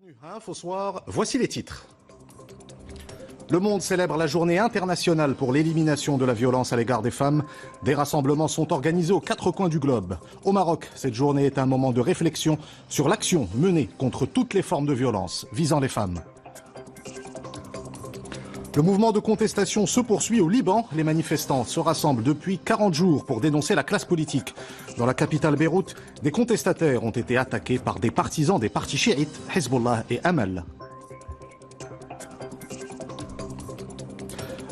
Bienvenue à Info Soir, voici les titres. Le monde célèbre la journée internationale pour l'élimination de la violence à l'égard des femmes. Des rassemblements sont organisés aux quatre coins du globe. Au Maroc, cette journée est un moment de réflexion sur l'action menée contre toutes les formes de violence visant les femmes. Le mouvement de contestation se poursuit au Liban. Les manifestants se rassemblent depuis 40 jours pour dénoncer la classe politique. Dans la capitale Beyrouth, des contestataires ont été attaqués par des partisans des partis chiites, Hezbollah et Amal.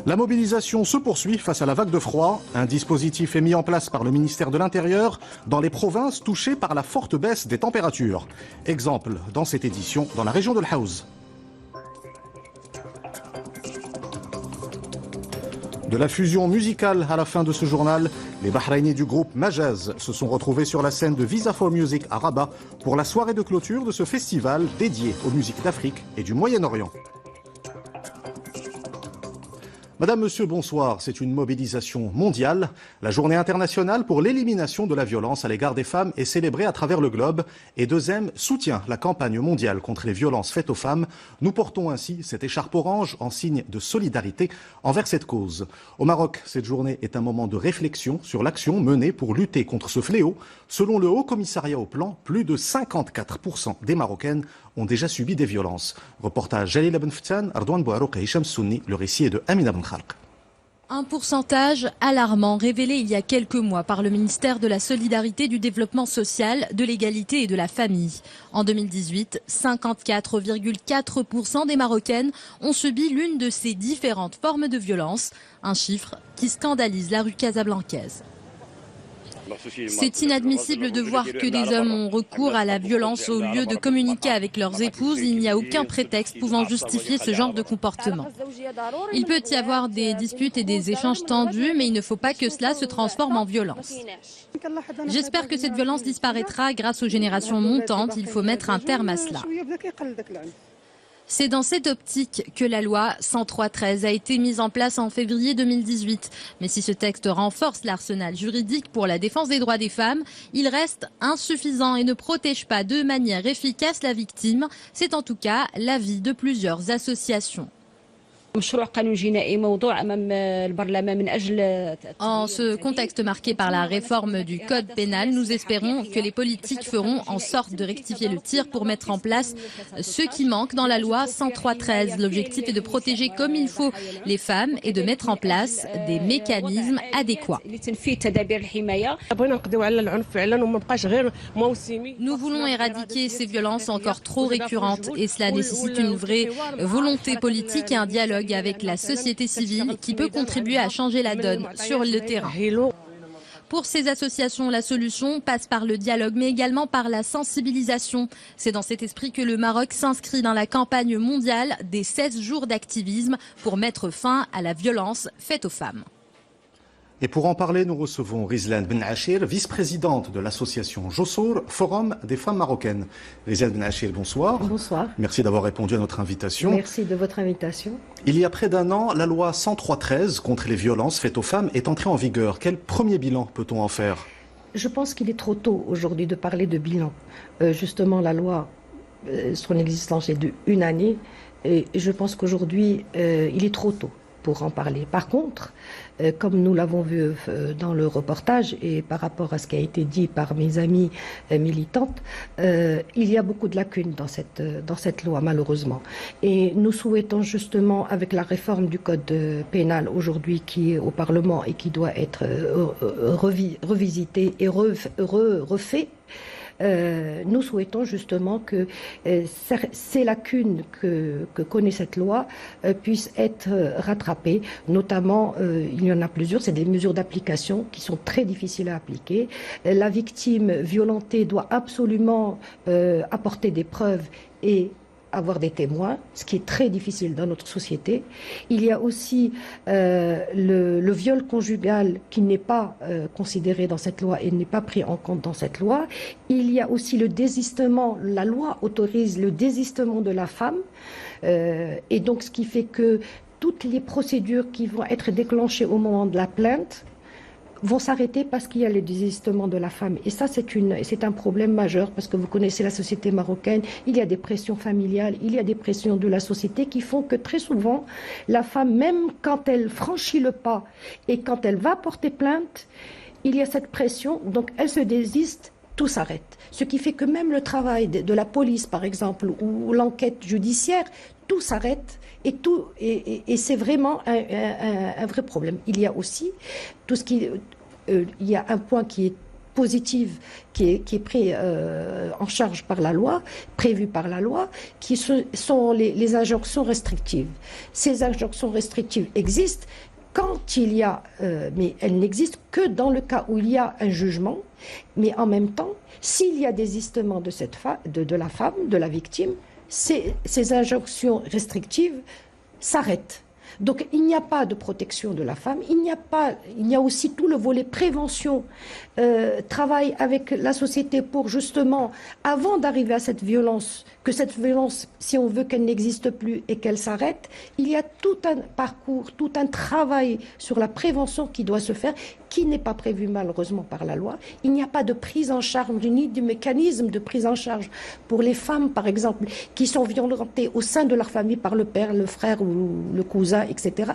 La mobilisation se poursuit face à la vague de froid. Un dispositif est mis en place par le ministère de l'Intérieur dans les provinces touchées par la forte baisse des températures. Exemple dans cette édition dans la région de l'Haouz. De la fusion musicale à la fin de ce journal, les Bahrainis du groupe Majaz se sont retrouvés sur la scène de Visa for Music à Rabat pour la soirée de clôture de ce festival dédié aux musiques d'Afrique et du Moyen-Orient. Madame, Monsieur, bonsoir. C'est une mobilisation mondiale. La journée internationale pour l'élimination de la violence à l'égard des femmes est célébrée à travers le globe et 2M soutient la campagne mondiale contre les violences faites aux femmes. Nous portons ainsi cette écharpe orange en signe de solidarité envers cette cause. Au Maroc, cette journée est un moment de réflexion sur l'action menée pour lutter contre ce fléau. Selon le Haut Commissariat au Plan, plus de 54% des Marocaines ont déjà subi des violences. Reportage Jalil Ben Ftan, Ardouane Bouharouk et Hicham Sunni. Le récit est de Amina Ben Khalq. Un pourcentage alarmant révélé il y a quelques mois par le ministère de la Solidarité, du Développement social, de l'égalité et de la famille. En 2018, 54,4% des Marocaines ont subi l'une de ces différentes formes de violence. Un chiffre qui scandalise la rue casablancaise. C'est inadmissible de voir que des hommes ont recours à la violence au lieu de communiquer avec leurs épouses. Il n'y a aucun prétexte pouvant justifier ce genre de comportement. Il peut y avoir des disputes et des échanges tendus, mais il ne faut pas que cela se transforme en violence. J'espère que cette violence disparaîtra grâce aux générations montantes. Il faut mettre un terme à cela. C'est dans cette optique que la loi 103/13 a été mise en place en février 2018. Mais si ce texte renforce l'arsenal juridique pour la défense des droits des femmes, il reste insuffisant et ne protège pas de manière efficace la victime. C'est en tout cas l'avis de plusieurs associations. En ce contexte marqué par la réforme du code pénal, nous espérons que les politiques feront en sorte de rectifier le tir pour mettre en place ce qui manque dans la loi 103/13. L'objectif est de protéger comme il faut les femmes et de mettre en place des mécanismes adéquats. Nous voulons éradiquer ces violences encore trop récurrentes et cela nécessite une vraie volonté politique et un dialogue avec la société civile qui peut contribuer à changer la donne sur le terrain. Pour ces associations, la solution passe par le dialogue, mais également par la sensibilisation. C'est dans cet esprit que le Maroc s'inscrit dans la campagne mondiale des 16 jours d'activisme pour mettre fin à la violence faite aux femmes. Et pour en parler, nous recevons Rizlan Ben Achir, vice-présidente de l'association Jossour, Forum des femmes marocaines. Rizlan Ben Achir, bonsoir. Bonsoir. Merci d'avoir répondu à notre invitation. Merci de votre invitation. Il y a près d'un an, la loi 103/13 contre les violences faites aux femmes est entrée en vigueur. Quel premier bilan peut-on en faire ? Je pense qu'il est trop tôt aujourd'hui de parler de bilan. Justement, la loi, son existence est de 1 année et je pense qu'aujourd'hui, il est trop tôt pour en parler. Par contre, comme nous l'avons vu dans le reportage et par rapport à ce qui a été dit par mes amies militantes, il y a beaucoup de lacunes dans cette loi, malheureusement. Et nous souhaitons justement, avec la réforme du code pénal aujourd'hui qui est au Parlement et qui doit être revisité et refait, nous souhaitons justement que ces lacunes que connaît cette loi puissent être rattrapées. Notamment, il y en a plusieurs, c'est des mesures d'application qui sont très difficiles à appliquer. La victime violentée doit absolument apporter des preuves et avoir des témoins, ce qui est très difficile dans notre société. Il y a aussi le viol conjugal qui n'est pas considéré dans cette loi et n'est pas pris en compte dans cette loi. Il y a aussi le désistement. La loi autorise le désistement de la femme et donc ce qui fait que toutes les procédures qui vont être déclenchées au moment de la plainte vont s'arrêter parce qu'il y a le désistement de la femme. Et ça, c'est un problème majeur parce que vous connaissez la société marocaine, il y a des pressions familiales, il y a des pressions de la société qui font que très souvent, la femme, même quand elle franchit le pas et quand elle va porter plainte, il y a cette pression, donc elle se désiste, tout s'arrête. Ce qui fait que même le travail de la police, par exemple, ou l'enquête judiciaire, tout s'arrête et c'est vraiment un vrai problème. Il y a aussi tout ce qui... il y a un point qui est positif, qui est pris en charge par la loi, prévu par la loi, qui sont les injonctions restrictives. Ces injonctions restrictives existent quand il y a, mais elles n'existent que dans le cas où il y a un jugement, mais en même temps, s'il y a désistement de la femme, de la victime, ces injonctions restrictives s'arrêtent. Donc il n'y a pas de protection de la femme, il y a aussi tout le volet prévention, travail avec la société pour justement, avant d'arriver à cette violence, que cette violence, si on veut qu'elle n'existe plus et qu'elle s'arrête, il y a tout un parcours, tout un travail sur la prévention qui doit se faire, qui n'est pas prévu malheureusement par la loi. Il n'y a pas de prise en charge, ni de mécanisme de prise en charge pour les femmes, par exemple, qui sont violentées au sein de leur famille par le père, le frère ou le cousin, etc.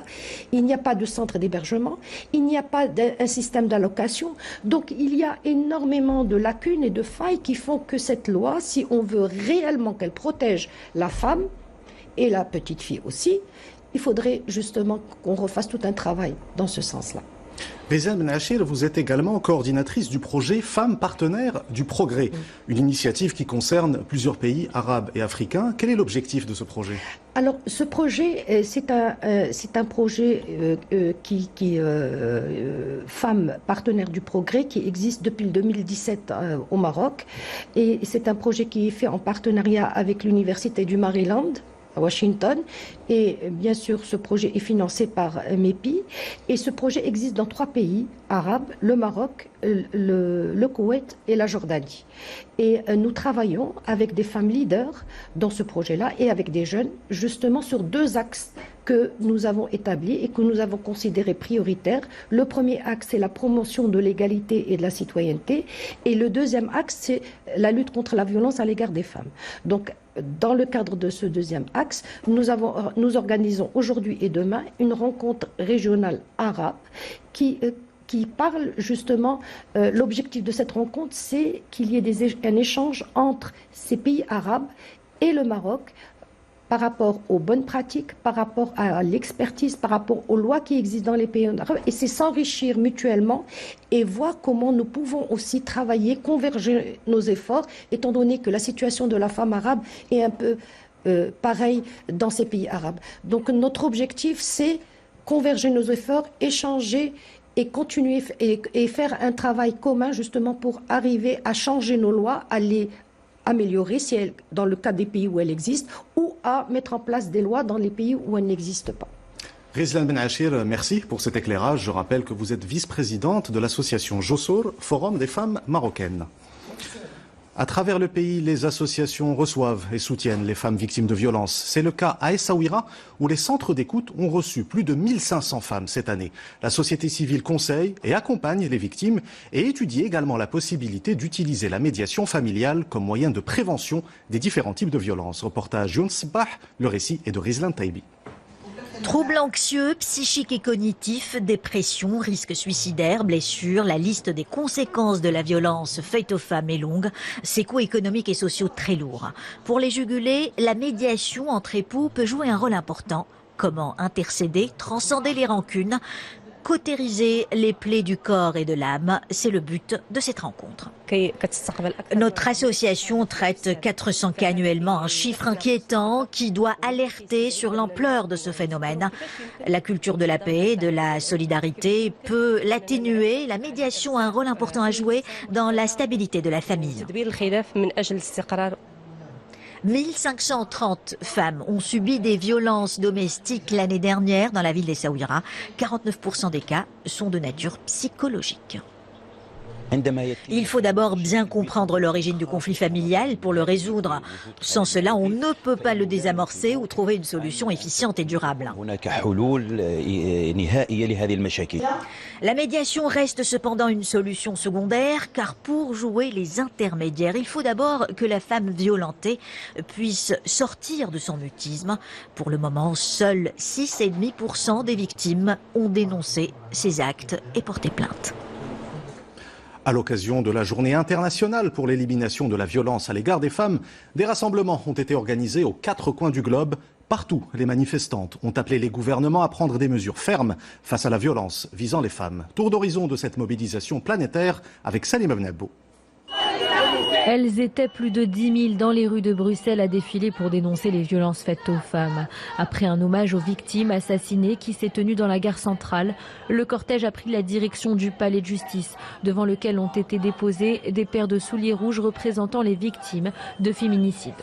Il n'y a pas de centre d'hébergement, il n'y a pas un système d'allocation. Donc il y a énormément de lacunes et de failles qui font que cette loi, si on veut réellement qu'elle protège la femme et la petite fille aussi, il faudrait justement qu'on refasse tout un travail dans ce sens-là. Rizlan Benachir, vous êtes également coordinatrice du projet Femmes partenaires du progrès, une initiative qui concerne plusieurs pays arabes et africains. Quel est l'objectif de ce projet? Alors, ce projet, c'est un projet Femmes partenaires du progrès qui existe depuis le 2017 au Maroc. Et c'est un projet qui est fait en partenariat avec l'Université du Maryland, à Washington, et bien sûr ce projet est financé par MEPI et ce projet existe dans 3 pays arabes, le Maroc, le Koweït et la Jordanie. Et nous travaillons avec des femmes leaders dans ce projet-là et avec des jeunes justement sur 2 axes que nous avons établis et que nous avons considérés prioritaires. Le premier axe, c'est la promotion de l'égalité et de la citoyenneté et le deuxième axe, c'est la lutte contre la violence à l'égard des femmes. Donc dans le cadre de ce deuxième axe, nous organisons aujourd'hui et demain une rencontre régionale arabe qui parle justement, l'objectif de cette rencontre, c'est qu'il y ait un échange entre ces pays arabes et le Maroc par rapport aux bonnes pratiques, par rapport à l'expertise, par rapport aux lois qui existent dans les pays arabes, et c'est s'enrichir mutuellement et voir comment nous pouvons aussi travailler, converger nos efforts, étant donné que la situation de la femme arabe est un peu pareille dans ces pays arabes. Donc notre objectif, c'est converger nos efforts, échanger et continuer et faire un travail commun justement pour arriver à changer nos lois, à les améliorer si dans le cas des pays où elles existent ou à mettre en place des lois dans les pays où elles n'existent pas. Rizlan Benachir, merci pour cet éclairage. Je rappelle que vous êtes vice-présidente de l'association Jossour, Forum des femmes marocaines. À travers le pays, les associations reçoivent et soutiennent les femmes victimes de violences. C'est le cas à Essaouira, où les centres d'écoute ont reçu plus de 1500 femmes cette année. La société civile conseille et accompagne les victimes et étudie également la possibilité d'utiliser la médiation familiale comme moyen de prévention des différents types de violences. Reportage Younes Bah, le récit est de Rizlan Taibi. Troubles anxieux, psychiques et cognitifs, dépression, risques suicidaires, blessures, la liste des conséquences de la violence faite aux femmes est longue, ses coûts économiques et sociaux très lourds. Pour les juguler, la médiation entre époux peut jouer un rôle important. Comment intercéder, transcender les rancunes, cautériser les plaies du corps et de l'âme, c'est le but de cette rencontre. Notre association traite 400 cas annuellement, un chiffre inquiétant qui doit alerter sur l'ampleur de ce phénomène. La culture de la paix, de la solidarité peut l'atténuer. La médiation a un rôle important à jouer dans la stabilité de la famille. 1530 femmes ont subi des violences domestiques l'année dernière dans la ville d'Essaouira. 49% des cas sont de nature psychologique. Il faut d'abord bien comprendre l'origine du conflit familial pour le résoudre. Sans cela, on ne peut pas le désamorcer ou trouver une solution efficiente et durable. La médiation reste cependant une solution secondaire, car pour jouer les intermédiaires, il faut d'abord que la femme violentée puisse sortir de son mutisme. Pour le moment, seuls 6,5% des victimes ont dénoncé ces actes et porté plainte. À l'occasion de la journée internationale pour l'élimination de la violence à l'égard des femmes, des rassemblements ont été organisés aux 4 coins du globe. Partout, les manifestantes ont appelé les gouvernements à prendre des mesures fermes face à la violence visant les femmes. Tour d'horizon de cette mobilisation planétaire avec Salim Abnabou. Elles étaient plus de 10 000 dans les rues de Bruxelles à défiler pour dénoncer les violences faites aux femmes. Après un hommage aux victimes assassinées qui s'est tenu dans la gare centrale, le cortège a pris la direction du palais de justice, devant lequel ont été déposées des paires de souliers rouges représentant les victimes de féminicides.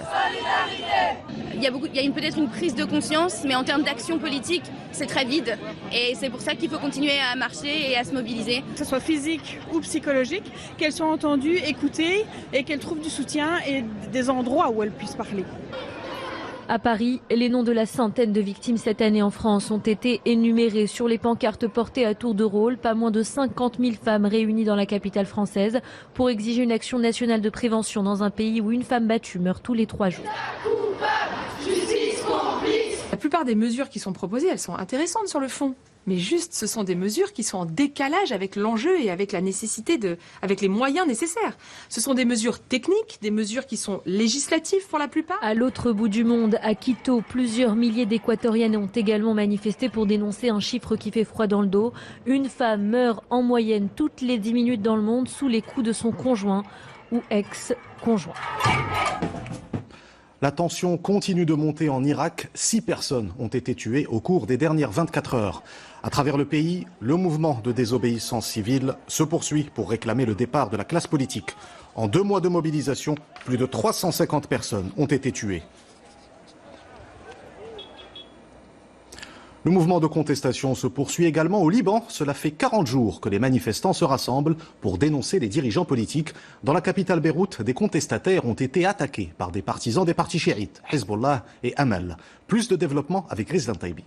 Il y a peut-être une prise de conscience, mais en termes d'action politique, c'est très vide. Et c'est pour ça qu'il faut continuer à marcher et à se mobiliser. Que ce soit physique ou psychologique, qu'elles soient entendues, écoutées et qu'elles trouvent du soutien et des endroits où elles puissent parler. À Paris, les noms de la centaine de victimes cette année en France ont été énumérés sur les pancartes portées à tour de rôle. Pas moins de 50 000 femmes réunies dans la capitale française pour exiger une action nationale de prévention dans un pays où une femme battue meurt tous les 3 jours. La plupart des mesures qui sont proposées, elles sont intéressantes sur le fond. Mais juste, ce sont des mesures qui sont en décalage avec l'enjeu et avec la nécessité avec les moyens nécessaires. Ce sont des mesures techniques, des mesures qui sont législatives pour la plupart. À l'autre bout du monde, à Quito, plusieurs milliers d'Équatoriennes ont également manifesté pour dénoncer un chiffre qui fait froid dans le dos. Une femme meurt en moyenne toutes les 10 minutes dans le monde sous les coups de son conjoint ou ex-conjoint. La tension continue de monter en Irak. 6 personnes ont été tuées au cours des dernières 24 heures. À travers le pays, le mouvement de désobéissance civile se poursuit pour réclamer le départ de la classe politique. En 2 mois de mobilisation, plus de 350 personnes ont été tuées. Le mouvement de contestation se poursuit également au Liban. Cela fait 40 jours que les manifestants se rassemblent pour dénoncer les dirigeants politiques. Dans la capitale Beyrouth, des contestataires ont été attaqués par des partisans des partis chiites, Hezbollah et Amal. Plus de développement avec Rizlan Taibi.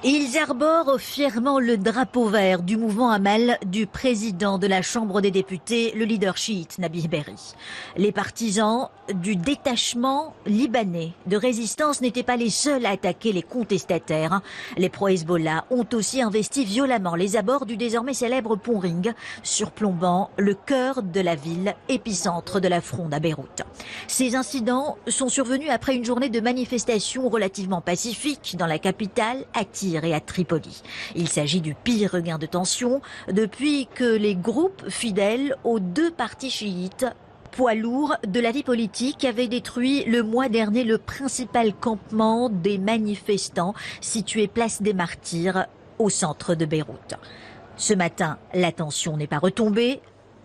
Ils arborent fièrement le drapeau vert du mouvement Amal du président de la Chambre des députés, le leader chiite Nabih Berri. Les partisans du détachement libanais de résistance n'étaient pas les seuls à attaquer les contestataires. Les pro-Hezbollah ont aussi investi violemment les abords du désormais célèbre pont Ring, surplombant le cœur de la ville, épicentre de la fronde à Beyrouth. Ces incidents sont survenus après une journée de manifestations relativement pacifique dans la capitale, à Tyr et à Tripoli. Il s'agit du pire regain de tension depuis que les groupes fidèles aux 2 partis chiites, poids lourd de la vie politique, avaient détruit le mois dernier le principal campement des manifestants situé place des Martyrs au centre de Beyrouth. Ce matin, la tension n'est pas retombée.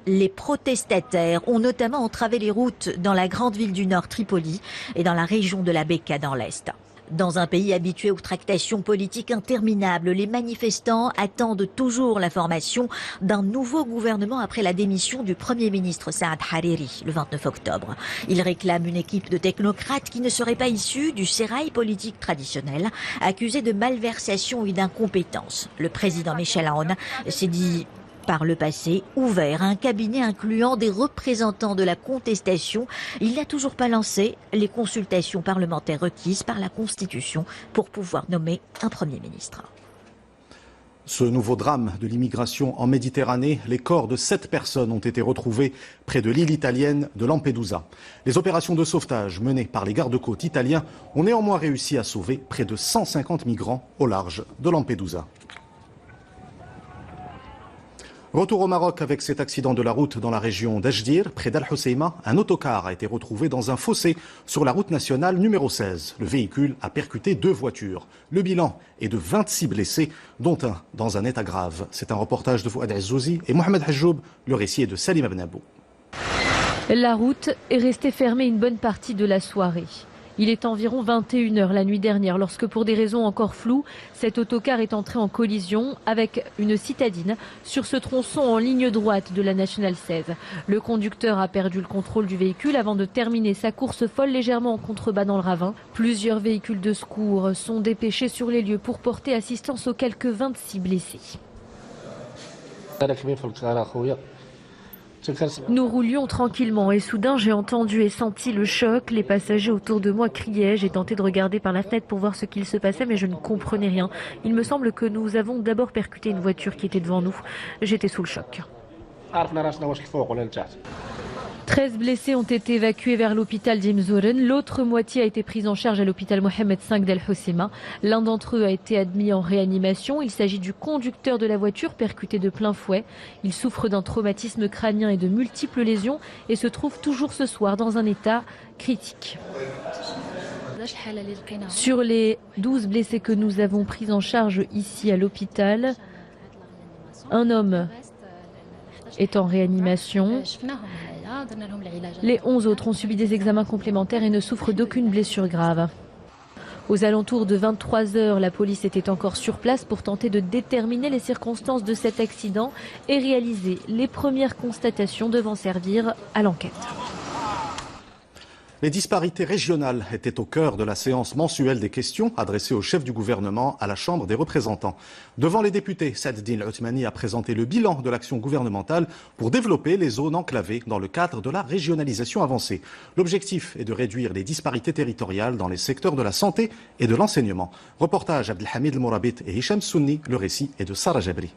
Les protestataires ont notamment entravé les routes dans la grande ville du Nord, Tripoli, et dans la région de la Bekaa dans l'Est. Dans un pays habitué aux tractations politiques interminables, les manifestants attendent toujours la formation d'un nouveau gouvernement après la démission du Premier ministre Saad Hariri le 29 octobre. Ils réclament une équipe de technocrates qui ne serait pas issue du sérail politique traditionnel, accusé de malversation et d'incompétence. Le président Michel Aoun s'est dit par le passé ouvert à un cabinet incluant des représentants de la contestation. Il n'a toujours pas lancé les consultations parlementaires requises par la Constitution pour pouvoir nommer un Premier ministre. Ce nouveau drame de l'immigration en Méditerranée, les corps de 7 personnes ont été retrouvés près de l'île italienne de Lampedusa. Les opérations de sauvetage menées par les gardes-côtes italiens ont néanmoins réussi à sauver près de 150 migrants au large de Lampedusa. Retour au Maroc avec cet accident de la route dans la région d'Ajdir, près d'Al-Hoceima. Un autocar a été retrouvé dans un fossé sur la route nationale numéro 16. Le véhicule a percuté 2 voitures. Le bilan est de 26 blessés, dont un dans un état grave. C'est un reportage de Fouad Azzouzi et Mohamed Hajjoub. Le récit est de Salim Abnabou. La route est restée fermée une bonne partie de la soirée. Il est environ 21h la nuit dernière lorsque, pour des raisons encore floues, cet autocar est entré en collision avec une citadine sur ce tronçon en ligne droite de la Nationale 16. Le conducteur a perdu le contrôle du véhicule avant de terminer sa course folle légèrement en contrebas dans le ravin. Plusieurs véhicules de secours sont dépêchés sur les lieux pour porter assistance aux quelques 26 blessés. Nous roulions tranquillement et soudain j'ai entendu et senti le choc. Les passagers autour de moi criaient. J'ai tenté de regarder par la fenêtre pour voir ce qu'il se passait mais je ne comprenais rien. Il me semble que nous avons d'abord percuté une voiture qui était devant nous. J'étais sous le choc. 13 blessés ont été évacués vers l'hôpital d'Imzouren. L'autre moitié a été prise en charge à l'hôpital Mohamed V d'El Hoceima. L'un d'entre eux a été admis en réanimation. Il s'agit du conducteur de la voiture percuté de plein fouet. Il souffre d'un traumatisme crânien et de multiples lésions et se trouve toujours ce soir dans un état critique. Sur les 12 blessés que nous avons pris en charge ici à l'hôpital, un homme est en réanimation. Les 11 autres ont subi des examens complémentaires et ne souffrent d'aucune blessure grave. Aux alentours de 23h, la police était encore sur place pour tenter de déterminer les circonstances de cet accident et réaliser les premières constatations devant servir à l'enquête. Les disparités régionales étaient au cœur de la séance mensuelle des questions adressées au chef du gouvernement à la Chambre des représentants. Devant les députés, Saad-Din Othmani a présenté le bilan de l'action gouvernementale pour développer les zones enclavées dans le cadre de la régionalisation avancée. L'objectif est de réduire les disparités territoriales dans les secteurs de la santé et de l'enseignement. Reportage Abdelhamid El-Mourabit et Hicham Sunni, le récit est de Sarah Jabri.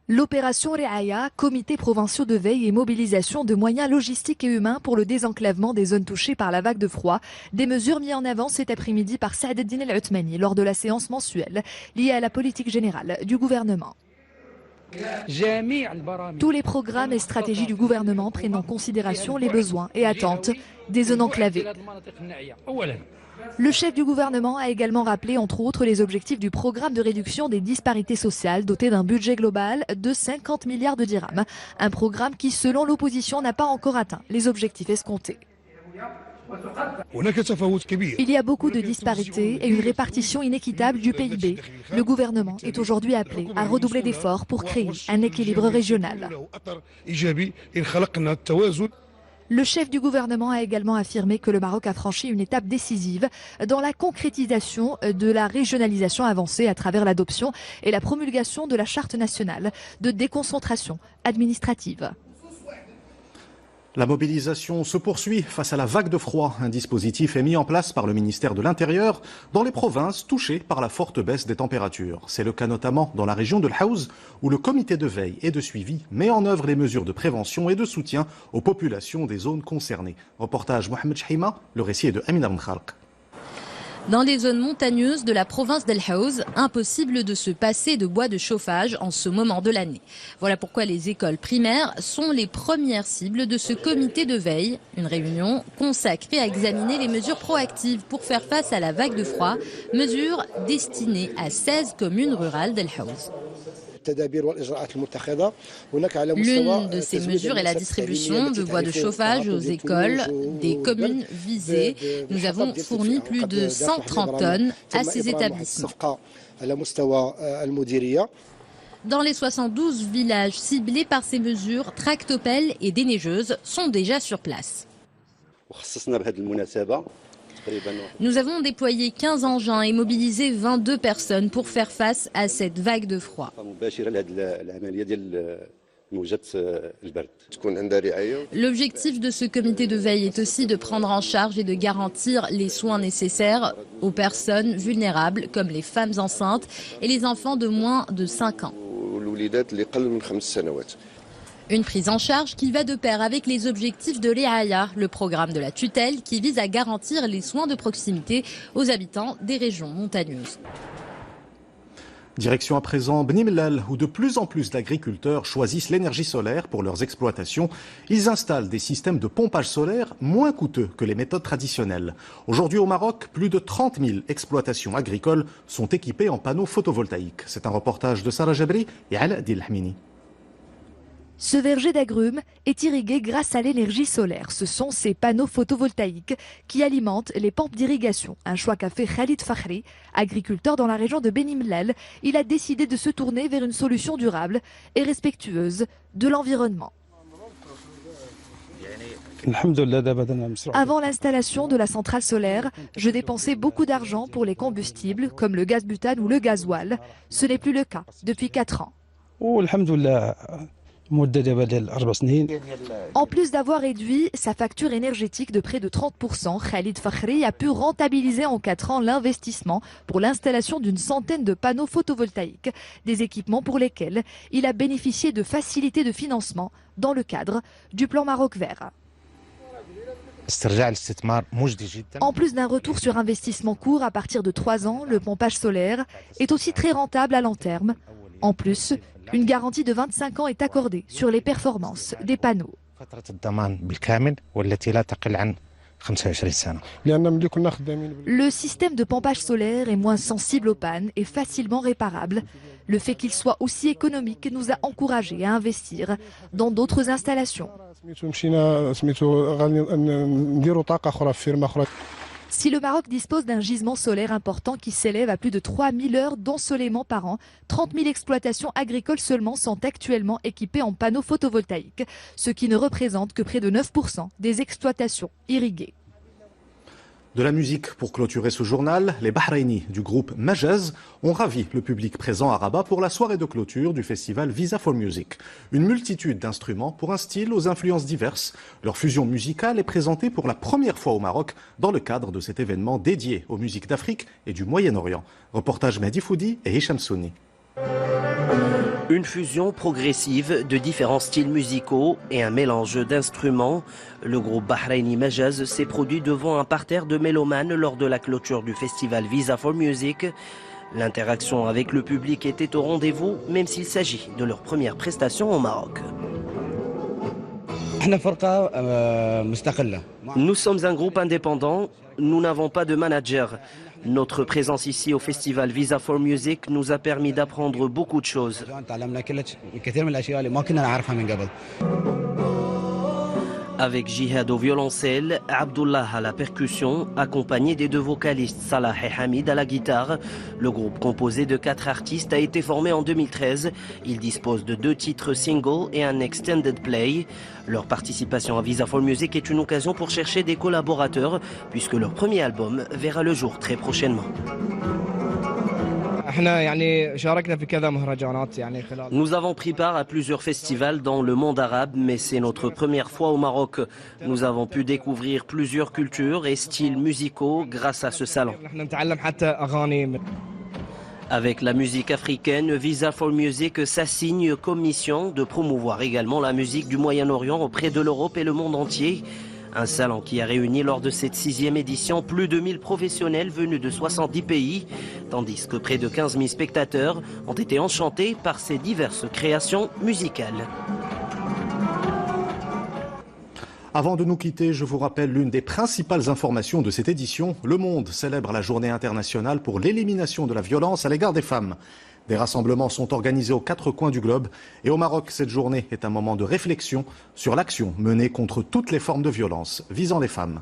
L'opération Reaya, comité provinciaux de veille et mobilisation de moyens logistiques et humains pour le désenclavement des zones touchées par la vague de froid. Des mesures mises en avant cet après-midi par Saad-Din El-Othmani lors de la séance mensuelle liée à la politique générale du gouvernement. Tous les programmes et stratégies du gouvernement prennent en considération les besoins et attentes des zones enclavées. Le chef du gouvernement a également rappelé, entre autres, les objectifs du programme de réduction des disparités sociales doté d'un budget global de 50 milliards de dirhams. Un programme qui, selon l'opposition, n'a pas encore atteint les objectifs escomptés. Il y a beaucoup de disparités et une répartition inéquitable du PIB. Le gouvernement est aujourd'hui appelé à redoubler d'efforts pour créer un équilibre régional. Le chef du gouvernement a également affirmé que le Maroc a franchi une étape décisive dans la concrétisation de la régionalisation avancée à travers l'adoption et la promulgation de la charte nationale de déconcentration administrative. La mobilisation se poursuit face à la vague de froid. Un dispositif est mis en place par le ministère de l'Intérieur dans les provinces touchées par la forte baisse des températures. C'est le cas notamment dans la région de l'Haouz, où le comité de veille et de suivi met en œuvre les mesures de prévention et de soutien aux populations des zones concernées. Reportage Mohamed Chahima, le récit est de Amina Ben Khalq. Dans les zones montagneuses de la province d'El Haouz, impossible de se passer de bois de chauffage en ce moment de l'année. Voilà pourquoi les écoles primaires sont les premières cibles de ce comité de veille. Une réunion consacrée à examiner les mesures proactives pour faire face à la vague de froid, mesures destinées à 16 communes rurales d'El Haouz. L'une de ces mesures est la distribution de bois de chauffage aux écoles des communes visées. Nous avons fourni plus de 130 tonnes à ces établissements. Dans les 72 villages ciblés par ces mesures, tractopelles et déneigeuses sont déjà sur place. Nous avons déployé 15 engins et mobilisé 22 personnes pour faire face à cette vague de froid. L'objectif de ce comité de veille est aussi de prendre en charge et de garantir les soins nécessaires aux personnes vulnérables comme les femmes enceintes et les enfants de moins de 5 ans. Une prise en charge qui va de pair avec les objectifs de l'EAIA, le programme de la tutelle qui vise à garantir les soins de proximité aux habitants des régions montagneuses. Direction à présent Bni Mellal, où de plus en plus d'agriculteurs choisissent l'énergie solaire pour leurs exploitations. Ils installent des systèmes de pompage solaire moins coûteux que les méthodes traditionnelles. Aujourd'hui au Maroc, plus de 30 000 exploitations agricoles sont équipées en panneaux photovoltaïques. C'est un reportage de Sarah Jabri et Ala Dilhamini. Ce verger d'agrumes est irrigué grâce à l'énergie solaire. Ce sont ces panneaux photovoltaïques qui alimentent les pompes d'irrigation. Un choix qu'a fait Khalid Fakhri, agriculteur dans la région de Beni Mellal. Il a décidé de se tourner vers une solution durable et respectueuse de l'environnement. Avant l'installation de la centrale solaire, je dépensais beaucoup d'argent pour les combustibles comme le gaz butane ou le gasoil. Ce n'est plus le cas depuis 4 ans. En plus d'avoir réduit sa facture énergétique de près de 30%, Khalid Fakhri a pu rentabiliser en 4 ans l'investissement pour l'installation d'une centaine de panneaux photovoltaïques, des équipements pour lesquels il a bénéficié de facilités de financement dans le cadre du plan Maroc Vert. En plus d'un retour sur investissement court à partir de 3 ans, le pompage solaire est aussi très rentable à long terme. En plus, une garantie de 25 ans est accordée sur les performances des panneaux. Le système de pompage solaire est moins sensible aux pannes et facilement réparable. Le fait qu'il soit aussi économique nous a encouragés à investir dans d'autres installations. Si le Maroc dispose d'un gisement solaire important qui s'élève à plus de 3000 heures d'ensoleillement par an, 30 000 exploitations agricoles seulement sont actuellement équipées en panneaux photovoltaïques, ce qui ne représente que près de 9% des exploitations irriguées. De la musique pour clôturer ce journal, les Bahrainis du groupe Majaz ont ravi le public présent à Rabat pour la soirée de clôture du festival Visa for Music. Une multitude d'instruments pour un style aux influences diverses. Leur fusion musicale est présentée pour la première fois au Maroc dans le cadre de cet événement dédié aux musiques d'Afrique et du Moyen-Orient. Reportage Mehdi Foudi et Hicham Souni. Une fusion progressive de différents styles musicaux et un mélange d'instruments. Le groupe Bahraini Majaz s'est produit devant un parterre de mélomanes lors de la clôture du festival Visa for Music. L'interaction avec le public était au rendez-vous, même s'il s'agit de leur première prestation au Maroc. Nous sommes un groupe indépendant, nous n'avons pas de manager. Notre présence ici au festival Visa for Music nous a permis d'apprendre beaucoup de choses. Avec Jihad au violoncelle, Abdullah à la percussion, accompagné des 2 vocalistes Salah et Hamid à la guitare. Le groupe composé de 4 artistes a été formé en 2013. Il dispose de 2 titres singles et un extended play. Leur participation à Visa for Music est une occasion pour chercher des collaborateurs, puisque leur premier album verra le jour très prochainement. Nous avons pris part à plusieurs festivals dans le monde arabe, mais c'est notre première fois au Maroc. Nous avons pu découvrir plusieurs cultures et styles musicaux grâce à ce salon. Avec la musique africaine, Visa for Music s'assigne comme mission de promouvoir également la musique du Moyen-Orient auprès de l'Europe et le monde entier. Un salon qui a réuni lors de cette 6e édition plus de 1000 professionnels venus de 70 pays, tandis que près de 15 000 spectateurs ont été enchantés par ces diverses créations musicales. Avant de nous quitter, je vous rappelle l'une des principales informations de cette édition. Le monde célèbre la journée internationale pour l'élimination de la violence à l'égard des femmes. Des rassemblements sont organisés aux 4 coins du globe. Et au Maroc, cette journée est un moment de réflexion sur l'action menée contre toutes les formes de violence visant les femmes.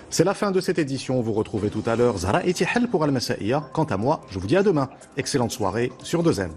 C'est la fin de cette édition. Vous retrouvez tout à l'heure Zahra Etihel pour Al-Massaïa. Quant à moi, je vous dis à demain. Excellente soirée sur 2M.